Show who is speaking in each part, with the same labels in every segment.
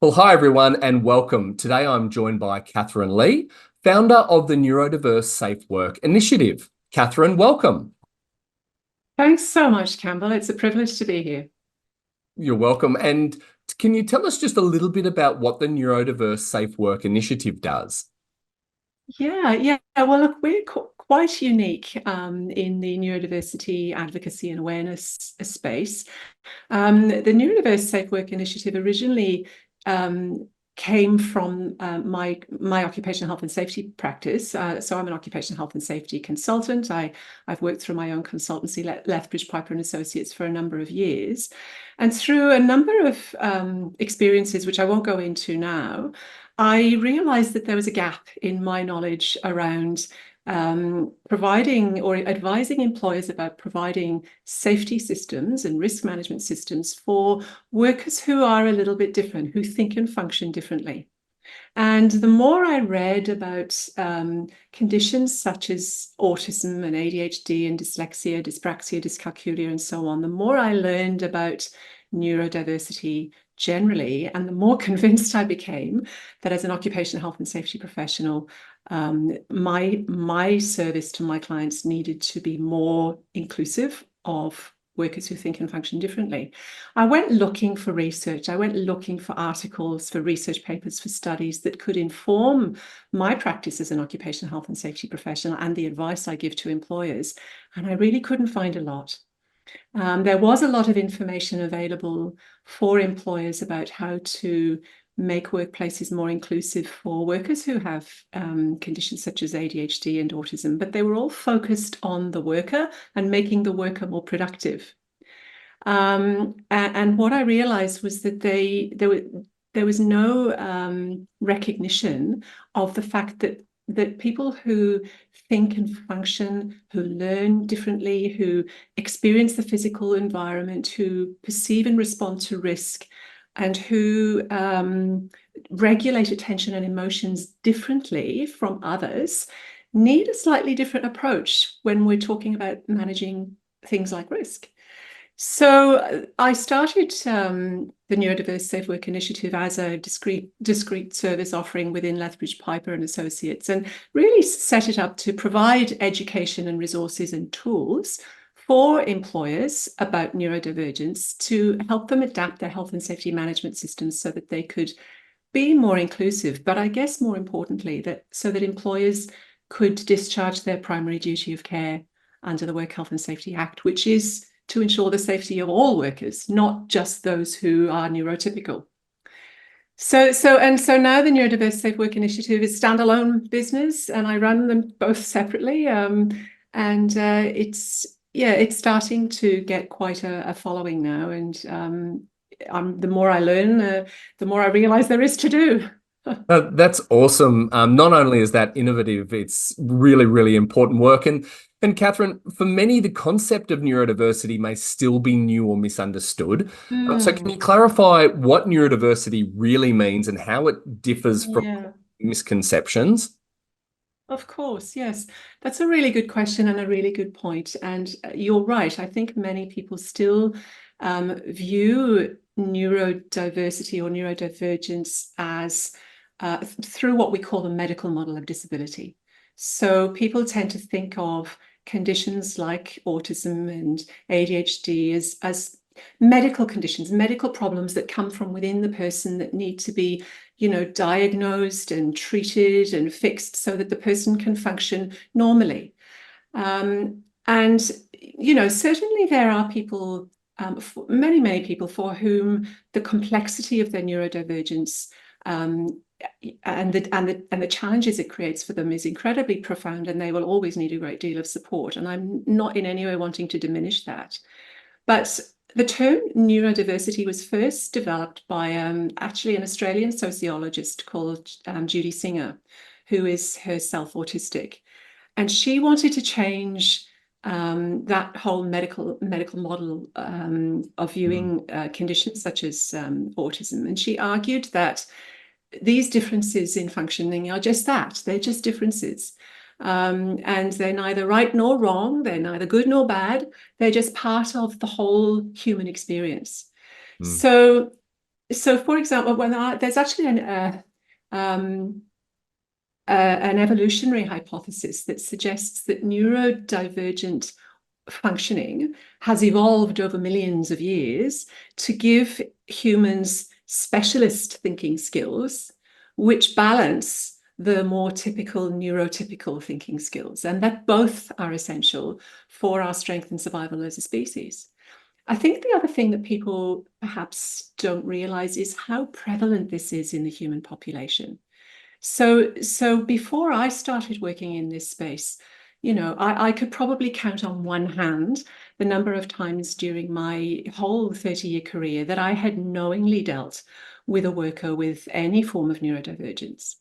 Speaker 1: Well, hi everyone and welcome. Today I'm joined by Catherine Lee, founder of the Neurodiverse Safe Work Initiative. Catherine, welcome.
Speaker 2: Thanks so much, Campbell. It's a privilege to be here.
Speaker 1: You're welcome. And can you tell us just a little bit about what the Neurodiverse Safe Work Initiative does?
Speaker 2: Yeah. Well, look, we're quite unique in the neurodiversity advocacy and awareness space. The Neurodiverse Safe Work Initiative originally came from my occupational health and safety practice. So I'm an occupational health and safety consultant. I've worked through my own consultancy, Lethbridge Piper and Associates, for a number of years, and through a number of experiences, which I won't go into now, I realized that there was a gap in my knowledge around providing or advising employers about providing safety systems and risk management systems for workers who are a little bit different, who think and function differently. And the more I read about conditions such as autism and ADHD and dyslexia, dyspraxia, dyscalculia, and so on, the more I learned about neurodiversity generally, and the more convinced I became that as an occupational health and safety professional, my service to my clients needed to be more inclusive of workers who think and function differently. I went looking for research. I went looking for articles, for research papers, for studies that could inform my practice as an occupational health and safety professional and the advice I give to employers. And I really couldn't find a lot. There was a lot of information available for employers about how to make workplaces more inclusive for workers who have conditions such as ADHD and autism, but they were all focused on the worker and making the worker more productive. And what I realized was that there was no recognition of the fact that people who think and function, who learn differently, who experience the physical environment, who perceive and respond to risk, and who regulate attention and emotions differently from others, need a slightly different approach when we're talking about managing things like risk. So I started the Neurodiverse Safe Work Initiative as a discrete service offering within Lethbridge Piper and Associates, and really set it up to provide education and resources and tools for employers about neurodivergence to help them adapt their health and safety management systems so that they could be more inclusive, but I guess more importantly, so that employers could discharge their primary duty of care under the Work Health and Safety Act, which is to ensure the safety of all workers, not just those who are neurotypical. So now the Neurodiverse Safe Work Initiative is standalone business, and I run them both separately. It's starting to get quite a following now, and the more I learn, the more I realize there is to do.
Speaker 1: That's awesome. Not only is that innovative, it's really, really important work. And Catherine, for many, the concept of neurodiversity may still be new or misunderstood. So can you clarify what neurodiversity really means and how it differs from
Speaker 2: Yeah.
Speaker 1: misconceptions?
Speaker 2: Of course, yes. That's a really good question and a really good point. And you're right. I think many people still view neurodiversity or neurodivergence as through what we call the medical model of disability. So people tend to think of conditions like autism and ADHD as medical conditions, medical problems that come from within the person that need to be, diagnosed and treated and fixed so that the person can function normally. And certainly there are people, many people for whom the complexity of their neurodivergence and the challenges it creates for them is incredibly profound, and they will always need a great deal of support. And I'm not in any way wanting to diminish that. But the term neurodiversity was first developed by actually an Australian sociologist called Judy Singer, who is herself autistic. And she wanted to change that whole medical model of viewing conditions such as autism. And she argued that these differences in functioning are just that, they're just differences. And they're neither right nor wrong, they're neither good nor bad, they're just part of the whole human experience. So So, for example, there's actually an evolutionary hypothesis that suggests that neurodivergent functioning has evolved over millions of years to give humans specialist thinking skills, which balance the more typical neurotypical thinking skills, and that both are essential for our strength and survival as a species. I think the other thing that people perhaps don't realize is how prevalent this is in the human population. So before I started working in this space, I could probably count on one hand the number of times during my whole 30-year career that I had knowingly dealt with a worker with any form of neurodivergence.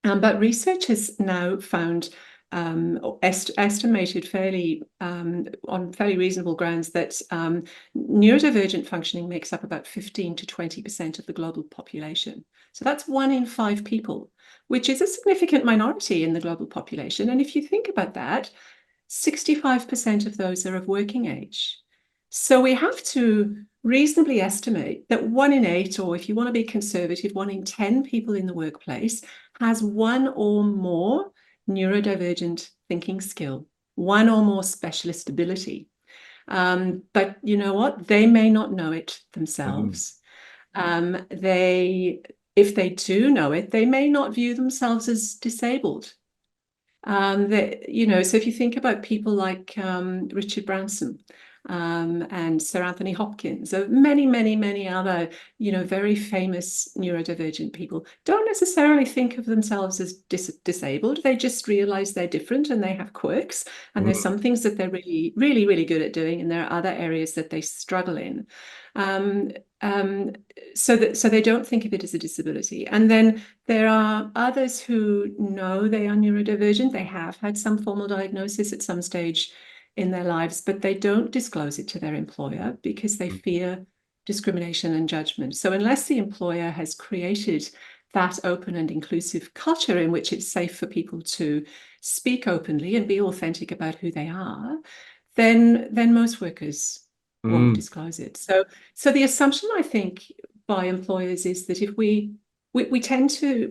Speaker 2: But research has now found, estimated fairly on fairly reasonable grounds, that neurodivergent functioning makes up about 15 to 20% of the global population. So that's 1 in 5 people, which is a significant minority in the global population. And if you think about that, 65% of those are of working age. So we have to reasonably estimate that 1 in 8, or if you want to be conservative, 1 in 10 people in the workplace has one or more neurodivergent thinking skill, one or more specialist ability. But you know what? They may not know it themselves. If they do know it, they may not view themselves as disabled. So if you think about people like Richard Branson and Sir Anthony Hopkins, many, many, many other, very famous neurodivergent people don't necessarily think of themselves as disabled. They just realize they're different and they have quirks, and there's some things that they're really, really, really good at doing, and there are other areas that they struggle in. So they don't think of it as a disability. And then there are others who know they are neurodivergent. They have had some formal diagnosis at some stage in their lives, but they don't disclose it to their employer because they fear discrimination and judgment. So unless the employer has created that open and inclusive culture in which it's safe for people to speak openly and be authentic about who they are, then most workers won't disclose it. So the assumption, I think, by employers is that if we tend to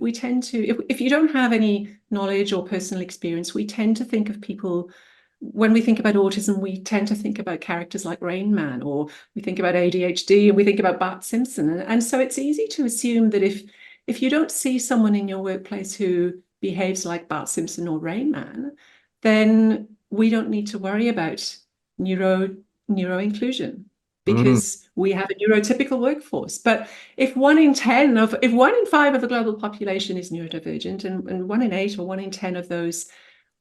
Speaker 2: if you don't have any knowledge or personal experience, we tend to think of people, when we think about autism, we tend to think about characters like Rain Man, or we think about ADHD and we think about Bart Simpson. And so it's easy to assume that if you don't see someone in your workplace who behaves like Bart Simpson or Rain Man, then we don't need to worry about neuro inclusion, because we have a neurotypical workforce. But if 1 in 5 of the global population is neurodivergent, and 1 in 8 or 1 in 10 of those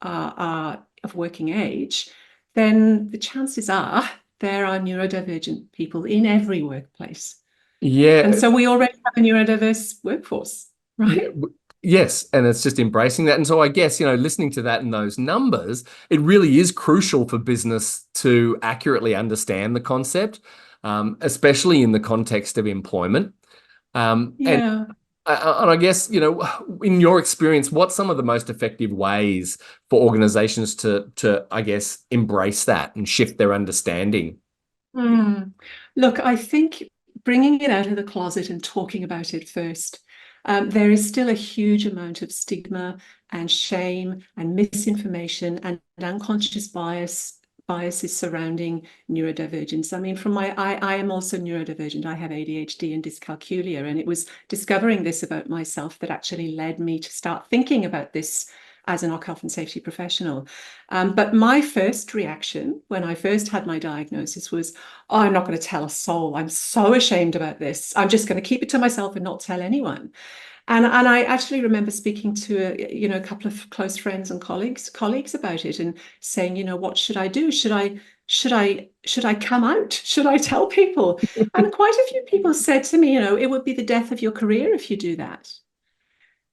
Speaker 2: are of working age, then the chances are there are neurodivergent people in every workplace.
Speaker 1: Yeah.
Speaker 2: And so we already have a neurodiverse workforce, right?
Speaker 1: Yes, and it's just embracing that. And so I guess, listening to that and those numbers, it really is crucial for business to accurately understand the concept, especially in the context of employment.
Speaker 2: Yeah.
Speaker 1: And I guess, in your experience, what's some of the most effective ways for organizations to, I guess, embrace that and shift their understanding?
Speaker 2: Look, I think bringing it out of the closet and talking about it first. There is still a huge amount of stigma and shame and misinformation and unconscious biases surrounding neurodivergence. I mean, I am also neurodivergent. I have ADHD and dyscalculia, and it was discovering this about myself that actually led me to start thinking about this as an health and safety professional. But my first reaction when I first had my diagnosis was, oh, I'm not going to tell a soul. I'm so ashamed about this. I'm just going to keep it to myself and not tell anyone. And I actually remember speaking to a couple of close friends and colleagues about it, and saying, what should I do? Should I come out? Should I tell people? And quite a few people said to me, it would be the death of your career if you do that.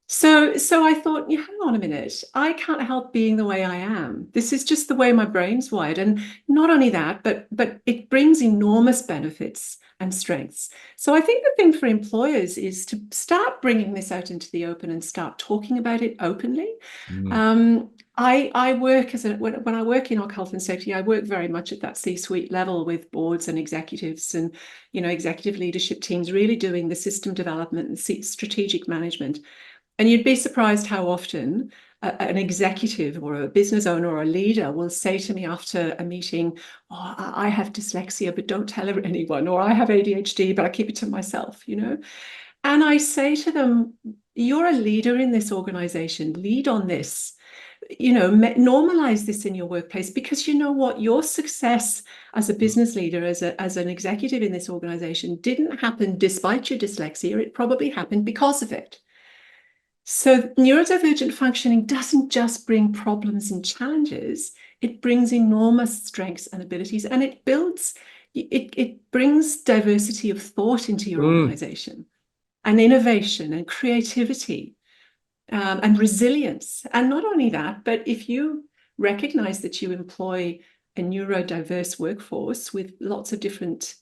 Speaker 2: So I thought, yeah, hang on a minute. I can't help being the way I am. This is just the way my brain's wired. And not only that, but it brings enormous benefits and strengths. So I think the thing for employers is to start bringing this out into the open and start talking about it openly.
Speaker 1: Mm.
Speaker 2: I work when I work in health and safety, I work very much at that C-suite level with boards and executives and, executive leadership teams really doing the system development and strategic management. And you'd be surprised how often an executive or a business owner or a leader will say to me after a meeting, "Oh, I have dyslexia, but don't tell anyone," or "I have ADHD, but I keep it to myself," And I say to them, "You're a leader in this organization. Lead on this. Normalize this in your workplace, because you know what? Your success as a business leader, as an executive in this organization, didn't happen despite your dyslexia. It probably happened because of it." So neurodivergent functioning doesn't just bring problems and challenges, it brings enormous strengths and abilities, and it brings diversity of thought into your organization, and innovation and creativity, and resilience. And not only that, but if you recognize that you employ a neurodiverse workforce with lots of different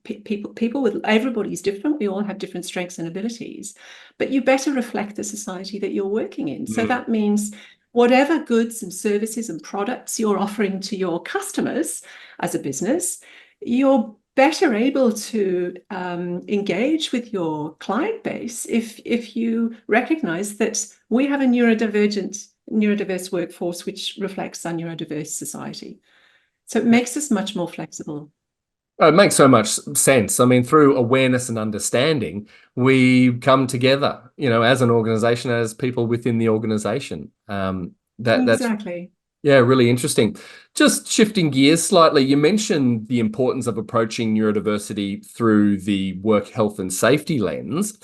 Speaker 2: people with everybody's different. We all have different strengths and abilities, but you better reflect the society that you're working in. So that means whatever goods and services and products you're offering to your customers as a business, you're better able to engage with your client base if you recognize that we have a neurodiverse workforce which reflects our neurodiverse society. So it makes us much more flexible.
Speaker 1: It makes so much sense. I mean, through awareness and understanding, we come together, as an organization, as people within the organization. That's
Speaker 2: Exactly.
Speaker 1: yeah, really interesting. Just shifting gears slightly, you mentioned the importance of approaching neurodiversity through the work health and safety lens,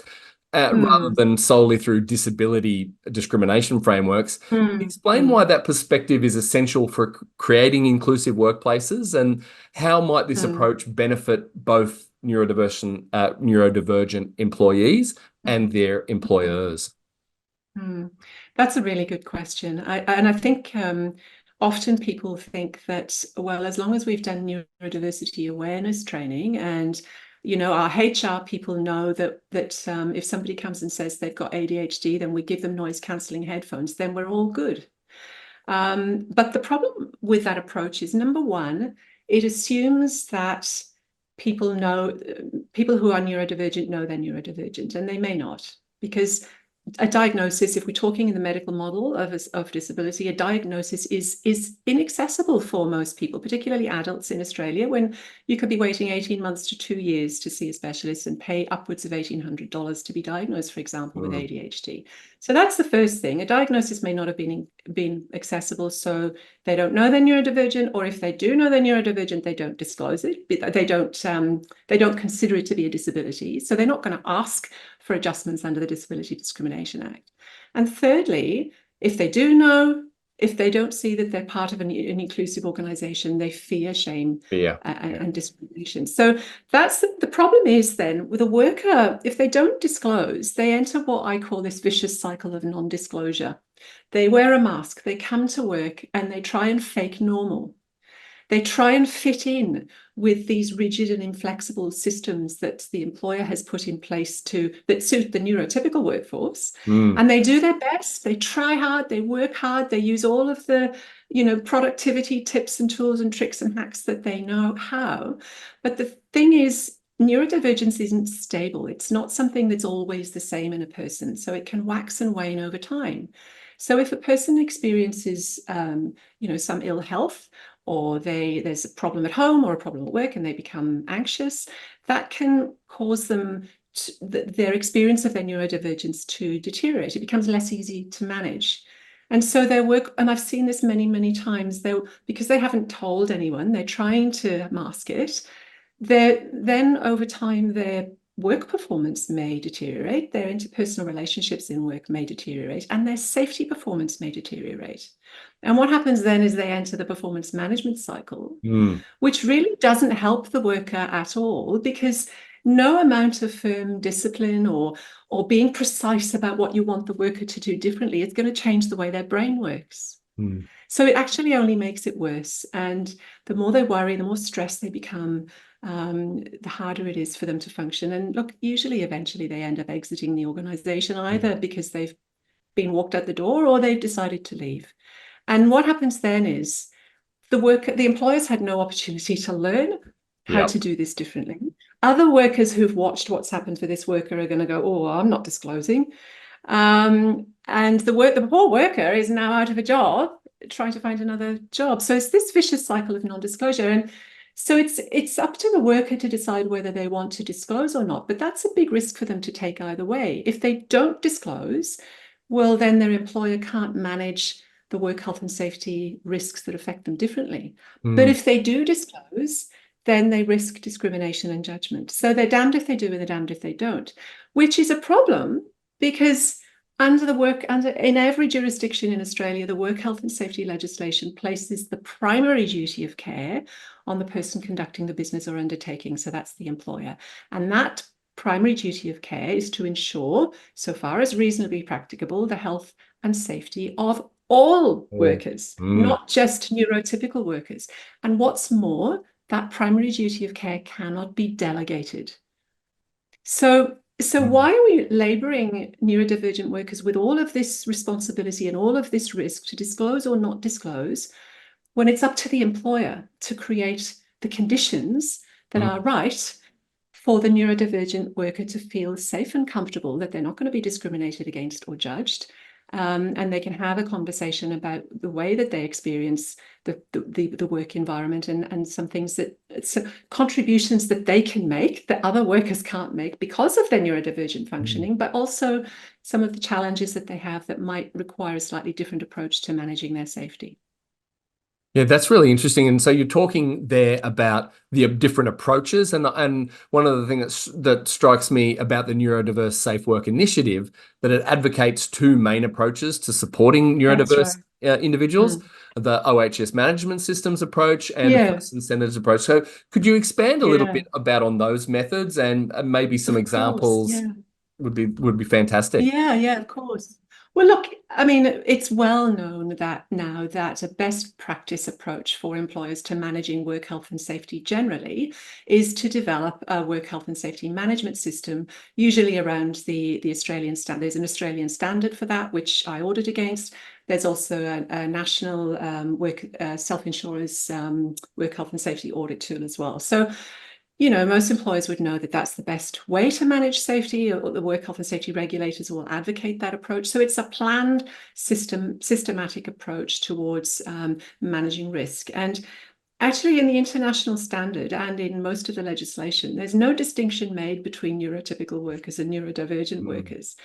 Speaker 1: rather than solely through disability discrimination frameworks. Can you explain why that perspective is essential for creating inclusive workplaces, and how might this approach benefit both neurodivergent employees and their employers?
Speaker 2: That's a really good question. And I think often people think that, well, as long as we've done neurodiversity awareness training and our HR people know that if somebody comes and says they've got ADHD, then we give them noise cancelling headphones, then we're all good. But the problem with that approach is, number one, it assumes that people who are neurodivergent know they're neurodivergent, and they may not, because a diagnosis, if we're talking in the medical model of disability, a diagnosis is inaccessible for most people, particularly adults in Australia, when you could be waiting 18 months to 2 years to see a specialist and pay upwards of $1,800 to be diagnosed, for example, with ADHD. So that's the first thing. A diagnosis may not have been accessible, so they don't know they're neurodivergent, or if they do know they're neurodivergent, they don't disclose it. They don't consider it to be a disability, so they're not going to ask for adjustments under the Disability Discrimination Act. And thirdly, if they do know, if they don't see that they're part of an inclusive organization, they fear shame and discrimination. So that's the problem. Is then with a worker, if they don't disclose, they enter what I call this vicious cycle of non-disclosure. They wear a mask, they come to work, and they try and fake normal. They try and fit in with these rigid and inflexible systems that the employer has put in place that suit the neurotypical workforce. And they do their best. They try hard, they work hard, they use all of the productivity tips and tools and tricks and hacks that they know how. But the thing is, neurodivergence isn't stable. It's not something that's always the same in a person. So it can wax and wane over time. So if a person experiences some ill health, or there's a problem at home or a problem at work and they become anxious, that can cause them their experience of their neurodivergence to deteriorate. It becomes less easy to manage. And so their work, and I've seen this many, many times, because they haven't told anyone, they're trying to mask it. Then over time, their work performance may deteriorate, their interpersonal relationships in work may deteriorate, and their safety performance may deteriorate. And what happens then is they enter the performance management cycle, which really doesn't help the worker at all, because no amount of firm discipline or being precise about what you want the worker to do differently is going to change the way their brain works. So it actually only makes it worse. And the more they worry, the more stressed they become, the harder it is for them to function. And look, usually, eventually, they end up exiting the organization, either because they've been walked out the door or they've decided to leave. And what happens then is the employers had no opportunity to learn how to do this differently. Other workers who've watched what's happened to this worker are going to go, oh, I'm not disclosing. And the poor worker is now out of a job, trying to find another job. So it's this vicious cycle of non-disclosure. And so it's up to the worker to decide whether they want to disclose or not. But that's a big risk for them to take either way. If they don't disclose, well, then their employer can't manage the work health and safety risks that affect them differently. But if they do disclose, then they risk discrimination and judgment. So they're damned if they do and they're damned if they don't, which is a problem because in every jurisdiction in Australia, the work health and safety legislation places the primary duty of care on the person conducting the business or undertaking. So that's the employer. And that primary duty of care is to ensure, so far as reasonably practicable, the health and safety of all workers, not just neurotypical workers. And what's more, that primary duty of care cannot be delegated. So why are we laboring neurodivergent workers with all of this responsibility and all of this risk to disclose or not disclose when it's up to the employer to create the conditions that are right for the neurodivergent worker to feel safe and comfortable that they're not going to be discriminated against or judged, and they can have a conversation about the way that they experience the work environment and some things contributions that they can make that other workers can't make because of their neurodivergent functioning, but also some of the challenges that they have that might require a slightly different approach to managing their safety.
Speaker 1: Yeah, that's really interesting. And so you're talking there about the different approaches, and one of the things that strikes me about the Neurodiverse Safe Work Initiative, that it advocates two main approaches to supporting neurodiverse individuals, the OHS management systems approach and the person-centered approach. So could you expand a little bit about on those methods and maybe some examples would be fantastic.
Speaker 2: Yeah, of course. Well, look, I mean, it's well known that now that a best practice approach for employers to managing work health and safety generally is to develop a work health and safety management system, usually around the Australian standard. There's an Australian standard for that, which I audit against. There's also a national self-insurers work health and safety audit tool as well. So most employers would know that that's the best way to manage safety, or the work health and safety regulators will advocate that approach. So it's a planned systematic approach towards managing risk. And actually, in the international standard and in most of the legislation, there's no distinction made between neurotypical workers and neurodivergent workers.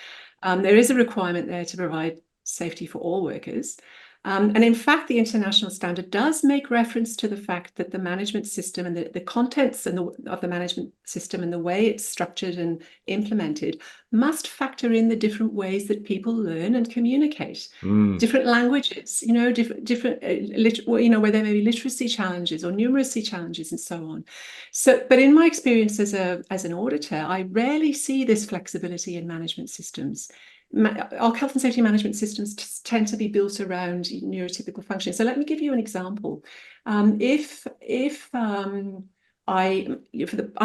Speaker 2: There is a requirement there to provide safety for all workers. And in fact, the international standard does make reference to the fact that the management system and the contents of the management system and the way it's structured and implemented must factor in the different ways that people learn and communicate, different languages, different where there may be literacy challenges or numeracy challenges and so on. So, but in my experience as an auditor, I rarely see this flexibility in management systems. Our health and safety management systems tend to be built around neurotypical functioning. So let me give you an example. If I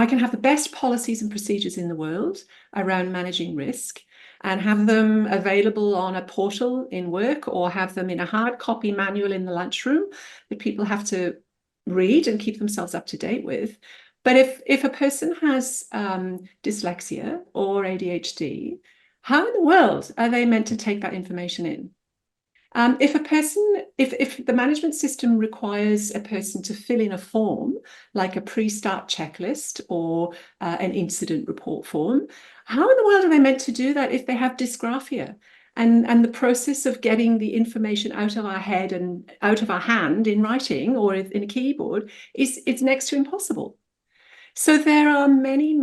Speaker 2: can have the best policies and procedures in the world around managing risk and have them available on a portal in work or have them in a hard copy manual in the lunchroom that people have to read and keep themselves up to date with. But if a person has dyslexia or ADHD, how in the world are they meant to take that information in? If the management system requires a person to fill in a form, like a pre-start checklist or an incident report form, how in the world are they meant to do that if they have dysgraphia? And the process of getting the information out of our head and out of our hand in writing or in a keyboard it's next to impossible. So there are many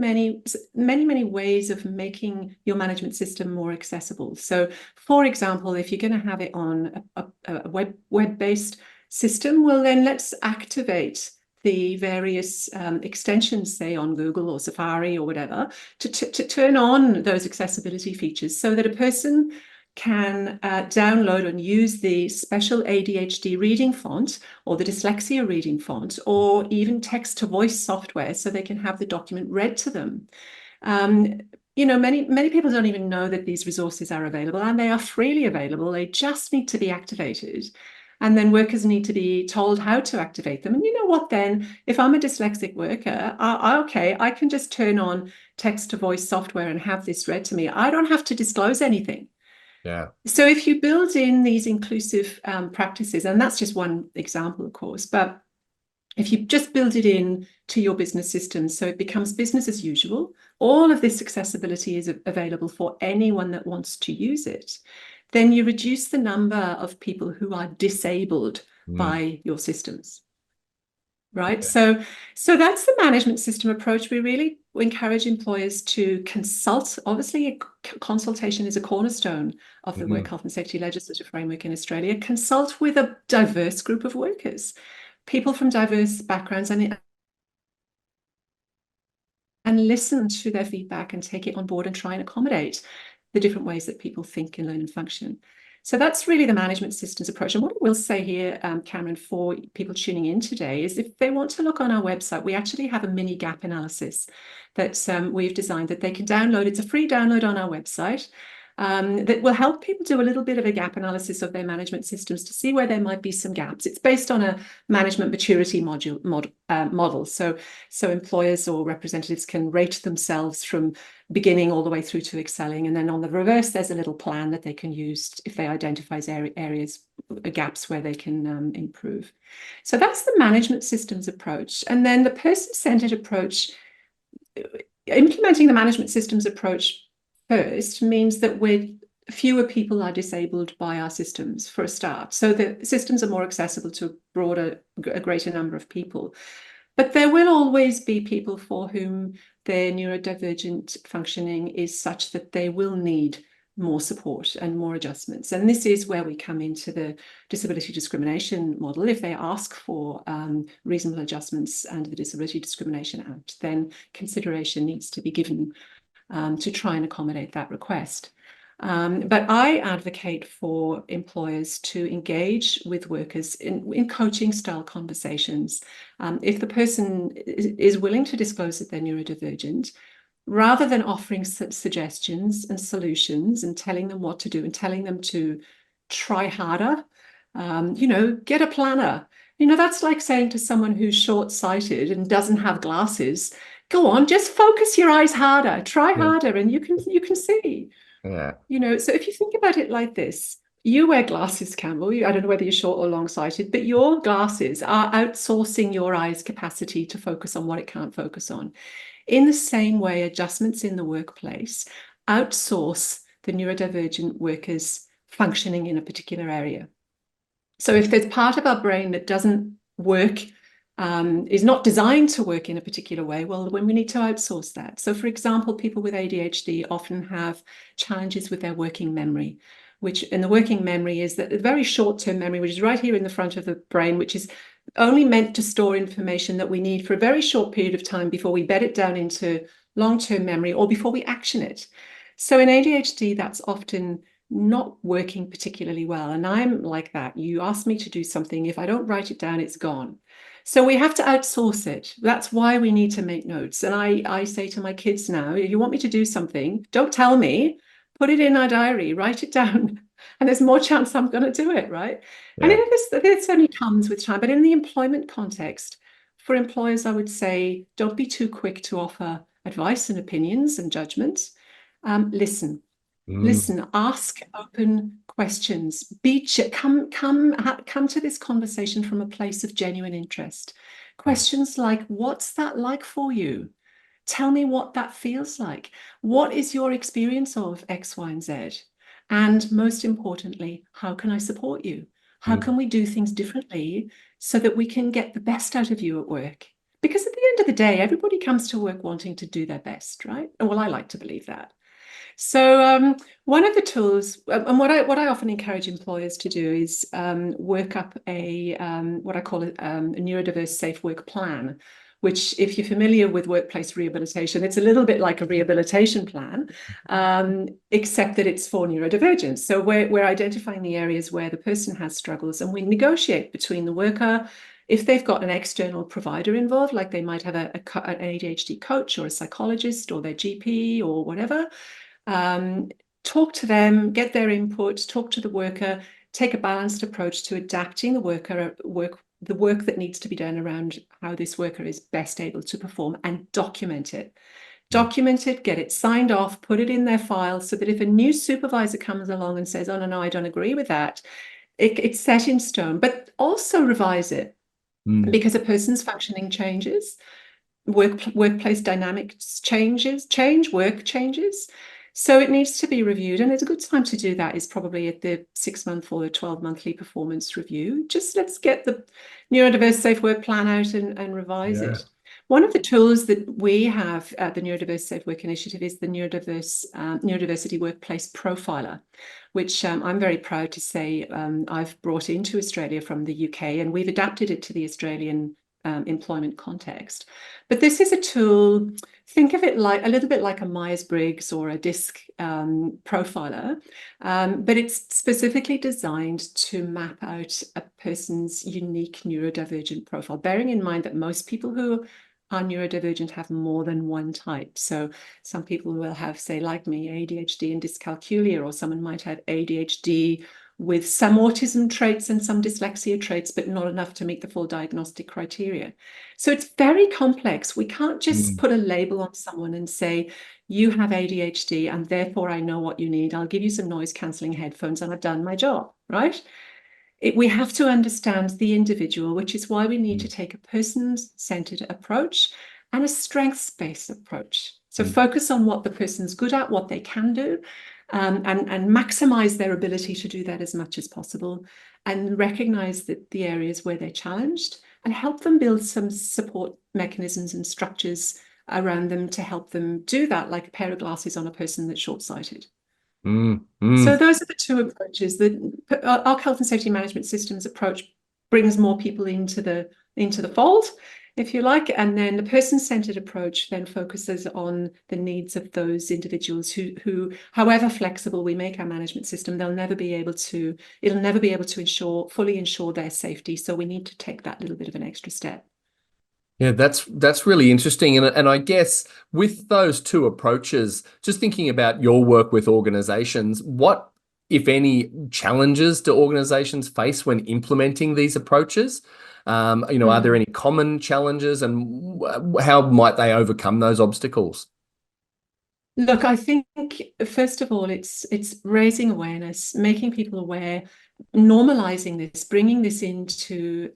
Speaker 2: ways of making your management system more accessible. So, for example, if you're going to have it on a web-based system, well, then let's activate the various extensions, say on Google or Safari or whatever, to turn on those accessibility features so that a person can download and use the special ADHD reading font or the dyslexia reading font or even text-to-voice software so they can have the document read to them. You know, many people don't even know that these resources are available, and they are freely available. They just need to be activated. And then workers need to be told how to activate them. And you know what then? If I'm a dyslexic worker, okay, I can just turn on text-to-voice software and have this read to me. I don't have to disclose anything.
Speaker 1: Yeah.
Speaker 2: So if you build in these inclusive practices, and that's just one example, of course, but if you just build it in to your business systems, so it becomes business as usual, all of this accessibility is available for anyone that wants to use it, then you reduce the number of people who are disabled by your systems. Right. So that's the management system approach. We really encourage employers to consult. Obviously, consultation is a cornerstone of the Work Health and Safety Legislative Framework in Australia. Consult with a diverse group of workers, people from diverse backgrounds, and listen to their feedback and take it on board and try and accommodate the different ways that people think and learn and function. So that's really the management systems approach. And what I will say here, Cameron, for people tuning in today is if they want to look on our website, we actually have a mini gap analysis that we've designed that they can download. It's a free download on our website that will help people do a little bit of a gap analysis of their management systems to see where there might be some gaps. It's based on a management maturity model. So employers or representatives can rate themselves from beginning all the way through to excelling. And then on the reverse, there's a little plan that they can use if they identify areas, gaps where they can improve. So that's the management systems approach. And then the person-centered approach, implementing the management systems approach first means that fewer people are disabled by our systems for a start. So the systems are more accessible to a greater number of people. But there will always be people for whom their neurodivergent functioning is such that they will need more support and more adjustments. And this is where we come into the disability discrimination model. If they ask for reasonable adjustments under the Disability Discrimination Act, then consideration needs to be given to try and accommodate that request. But I advocate for employers to engage with workers in coaching style conversations. If the person is willing to disclose that they're neurodivergent, rather than offering suggestions and solutions and telling them what to do and telling them to try harder, get a planner. That's like saying to someone who's short-sighted and doesn't have glasses, go on, just focus your eyes harder, try harder, and you can see.
Speaker 1: Yeah.
Speaker 2: So if you think about it like this, you wear glasses, Campbell. I don't know whether you're short or long-sighted, but your glasses are outsourcing your eyes' capacity to focus on what it can't focus on. In the same way, adjustments in the workplace outsource the neurodivergent workers functioning in a particular area. So if there's part of our brain that doesn't work, is not designed to work in a particular way, well, when we need to outsource that. So for example, people with ADHD often have challenges with their working memory, and the working memory is that very short-term memory, which is right here in the front of the brain, which is only meant to store information that we need for a very short period of time before we bed it down into long-term memory or before we action it. So in ADHD, that's often not working particularly well. And I'm like that. You ask me to do something, if I don't write it down, it's gone. So we have to outsource it. That's why we need to make notes. And I say to my kids now, if you want me to do something, don't tell me, put it in our diary, write it down. And there's more chance I'm going to do it, right? Yeah. And this only comes with time. But in the employment context, for employers, I would say, don't be too quick to offer advice and opinions and judgments. Listen. Listen, ask open questions. Come to this conversation from a place of genuine interest. Questions like, what's that like for you? Tell me what that feels like. What is your experience of X, Y, and Z? And most importantly, how can I support you? How can we do things differently so that we can get the best out of you at work? Because at the end of the day, everybody comes to work wanting to do their best, right? Well, I like to believe that. So one of the tools, and what I often encourage employers to do is work up a what I call a neurodiverse safe work plan, which, if you're familiar with workplace rehabilitation, it's a little bit like a rehabilitation plan, except that it's for neurodivergence. So we're identifying the areas where the person has struggles, and we negotiate between the worker. If they've got an external provider involved, like they might have an ADHD coach or a psychologist or their GP or whatever, talk to them, get their input, talk to the worker, take a balanced approach to adapting the work that needs to be done around how this worker is best able to perform, and document it. Document it, get it signed off, put it in their file, so that if a new supervisor comes along and says, oh, no, I don't agree with that, it's set in stone. But also revise it, because a person's functioning changes, workplace dynamics work changes. So it needs to be reviewed, and it's a good time to do that is probably at the 6-month or the 12-monthly performance review. Just let's get the Neurodiverse Safe Work Plan out and revise it. One of the tools that we have at the Neurodiverse Safe Work Initiative is the Neurodiversity Workplace Profiler, which I'm very proud to say I've brought into Australia from the UK, and we've adapted it to the Australian employment context. But this is a tool, think of it like a little bit like a Myers-Briggs or a DISC profiler, but it's specifically designed to map out a person's unique neurodivergent profile, bearing in mind that most people who are neurodivergent have more than one type. So some people will have, say, like me, ADHD and dyscalculia, or someone might have ADHD with some autism traits and some dyslexia traits, but not enough to meet the full diagnostic criteria. So it's very complex. We can't just put a label on someone and say, you have ADHD and therefore I know what you need. I'll give you some noise cancelling headphones and I've done my job, right? We have to understand the individual, which is why we need to take a person-centered approach and a strengths-based approach. So focus on what the person's good at, what they can do, and maximize their ability to do that as much as possible, and recognize that the areas where they're challenged, and help them build some support mechanisms and structures around them to help them do that, like a pair of glasses on a person that's short-sighted. So those are the two approaches. Our health and safety management systems approach brings more people into the fold, if you like, and then the person-centered approach then focuses on the needs of those individuals who, however flexible we make our management system, it'll never be able to fully ensure their safety. So we need to take that little bit of an extra step.
Speaker 1: Yeah, that's really interesting. And I guess with those two approaches, just thinking about your work with organizations, what, if any, challenges do organizations face when implementing these approaches? Are there any common challenges, and how might they overcome those obstacles?
Speaker 2: Look, I think, first of all, it's raising awareness, making people aware, normalizing this, bringing this into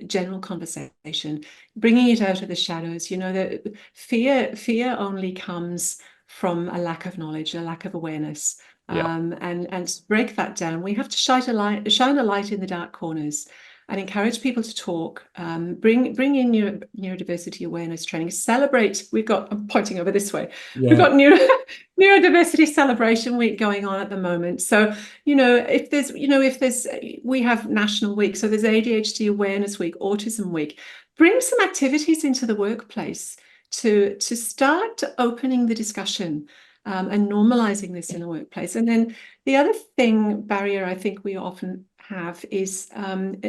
Speaker 2: general conversation, bringing it out of the shadows. You know, that fear only comes from a lack of knowledge, a lack of awareness. And to break that down, we have to shine a light in the dark corners and encourage people to talk, bring in neurodiversity awareness training, celebrate. I'm pointing over this way. Yeah. We've got Neurodiversity Celebration Week going on at the moment. So, we have National Week, so there's ADHD Awareness Week, Autism Week. Bring some activities into the workplace to start opening the discussion and normalizing this in the workplace. And then the other barrier I think we often have is, and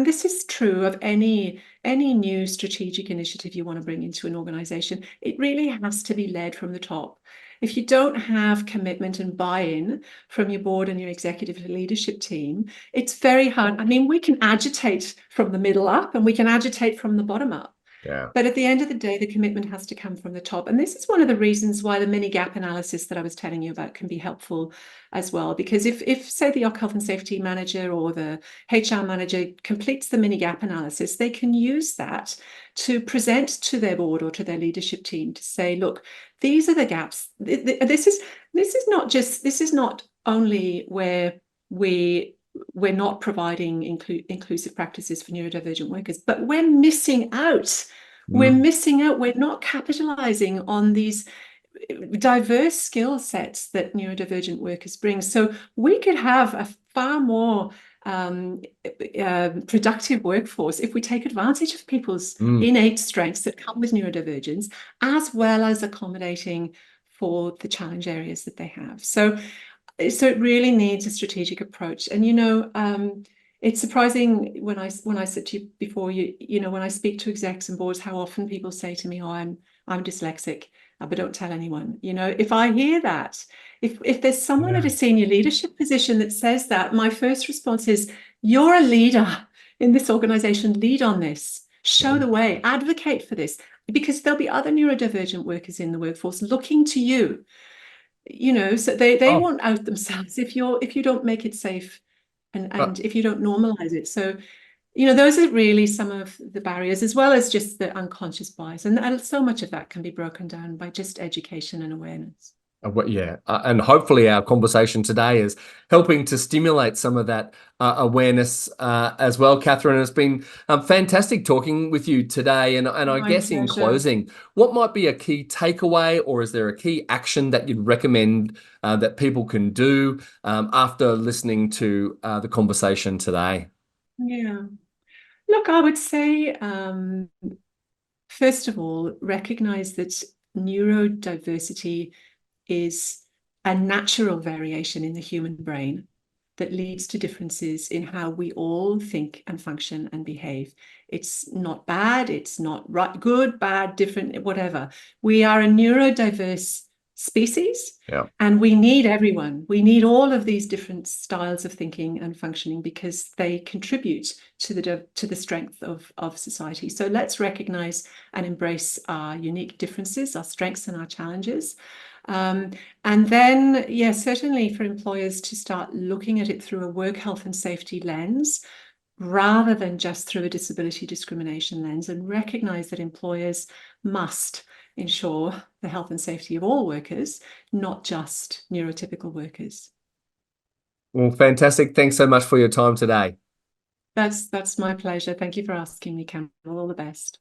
Speaker 2: this is true of any new strategic initiative you want to bring into an organization, it really has to be led from the top. If you don't have commitment and buy-in from your board and your executive leadership team, it's very hard. I mean, we can agitate from the middle up and we can agitate from the bottom up. Yeah. But at the end of the day, the commitment has to come from the top. And this is one of the reasons why the mini gap analysis that I was telling you about can be helpful as well. Because if say, the health and safety manager or the HR manager completes the mini gap analysis, they can use that to present to their board or to their leadership team to say, look, these are the gaps. This is not only where we're not providing inclusive practices for neurodivergent workers, but we're missing out. We're not capitalizing on these diverse skill sets that neurodivergent workers bring. So we could have a far more productive workforce if we take advantage of people's innate strengths that come with neurodivergence, as well as accommodating for the challenge areas that they have. So it really needs a strategic approach. And, it's surprising when I said to you before, when I speak to execs and boards, how often people say to me, "Oh, I'm dyslexic, but don't tell anyone." If I hear that, if there's someone at a senior leadership position that says that, my first response is, "You're a leader in this organization. Lead on this. Show the way. Advocate for this, because there'll be other neurodivergent workers in the workforce looking to you. So they won't out themselves if you don't make it safe." And if you don't normalize it. So, those are really some of the barriers, as well as just the unconscious bias. And so much of that can be broken down by just education and awareness.
Speaker 1: And hopefully our conversation today is helping to stimulate some of that awareness as well. Catherine, it's been fantastic talking with you today. And I guess in closing, what might be a key takeaway, or is there a key action that you'd recommend that people can do after listening to the conversation today?
Speaker 2: Yeah. Look, I would say, first of all, recognize that neurodiversity is a natural variation in the human brain that leads to differences in how we all think and function and behave. It's not bad, it's not right, good, bad, different, whatever. We are a neurodiverse species, and we need everyone. We need all of these different styles of thinking and functioning, because they contribute to the strength of society. So let's recognize and embrace our unique differences, our strengths and our challenges. And then, certainly for employers to start looking at it through a work health and safety lens, rather than just through a disability discrimination lens, and recognize that employers must ensure the health and safety of all workers, not just neurotypical workers.
Speaker 1: Well, fantastic. Thanks so much for your time today.
Speaker 2: That's my pleasure. Thank you for asking me, Campbell. All the best.